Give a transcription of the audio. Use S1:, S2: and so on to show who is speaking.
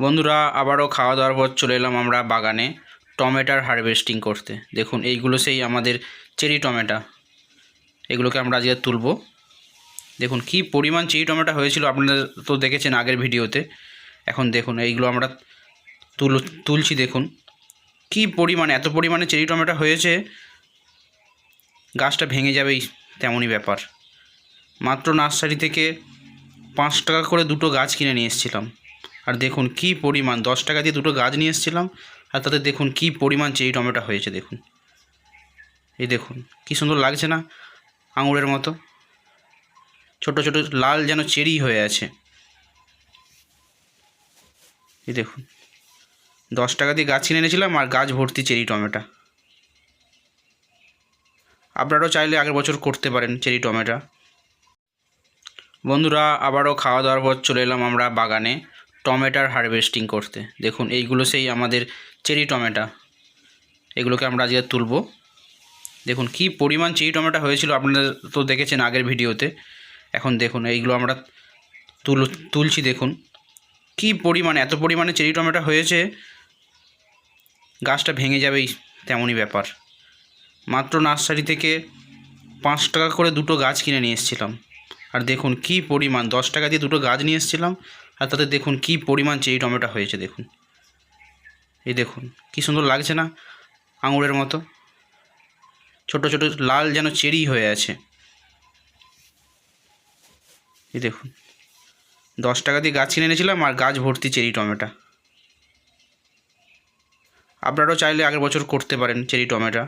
S1: বন্ধুরা আবারও খাওয়া দাওয়ার পর চলে এলাম আমরা বাগানে টমেটোর হারভেস্টিং করতে। দেখুন এইগুলো সেই আমাদের চেরি টমেটো, এগুলোকে আমরা আজকে তুলব। দেখুন কি পরিমাণ চেরি টমেটো হয়েছিল, আপনারা তো দেখেছেন আগের ভিডিওতে। এখন দেখুন এইগুলো আমরা তুলছি। দেখুন কি পরিমাণে, এত পরিমাণে চেরি টমেটো হয়েছে, গাছটা ভেঙে যাবেই তেমনই ব্যাপার। মাত্র নার্সারি থেকে 5 টাকা করে দুটো গাছ কিনে নিয়ে এসেছিলাম। আর দেখুন কি পরিমাণ, 10 টাকা দিয়ে দুটো গাছ নিয়ে এসেছিলাম, আর তাতে দেখুন কি পরিমাণ চেরি টমেটো হয়েছে। দেখুন এই দেখুন কি সুন্দর লাগছে না, আঙুরের মতো ছোট ছোট লাল যেন চেরি হয়ে আছে। এই দেখুন 10 টাকা দিয়ে গাছ কিনে এনেছিলাম আর গাছ ভর্তি চেরি টমেটো। আপনারাও চাইলে আগের বছর করতে পারেন চেরি টমেটো। বন্ধুরা আবারও খাওয়া দাওয়ার পর চলে এলাম আমরা বাগানে টমেটোর হারভেস্টিং করতে। দেখুন এইগুলো সেই আমাদের চেরি টমেটো, এগুলোকে আমরা আজকে তুলব। দেখুন কি পরিমাণ চেরি টমেটো হয়েছিল, আপনারা তো দেখেছেন আগের ভিডিওতে। এখন দেখুন এইগুলো আমরা তুলছি। দেখুন কি পরিমাণে, এত পরিমাণে চেরি টমেটো হয়েছে, গাছটা ভেঙে যাবেই তেমনই ব্যাপার। মাত্র নার্সারি থেকে 5 টাকা করে দুটো গাছ কিনে নিয়ে এসেছিলাম। আর দেখুন কি পরিমাণ, 10 টাকা দিয়ে দুটো গাছ নিয়ে এসেছিলাম, আর তাতে দেখুন কি পরিমাণ চেরি টমেটো হয়েছে। দেখুন এই দেখুন কি সুন্দর লাগছে না, আঙুরের মতো ছোট ছোট লাল যেন চেরি হয়ে আছে। এই দেখুন 10 টাকা দিয়ে গাছ কিনে এনেছিলাম আর গাছ ভর্তি চেরি টমেটো। আপনারাও চাইলে আগের বছর করতে পারেন চেরি টমেটো।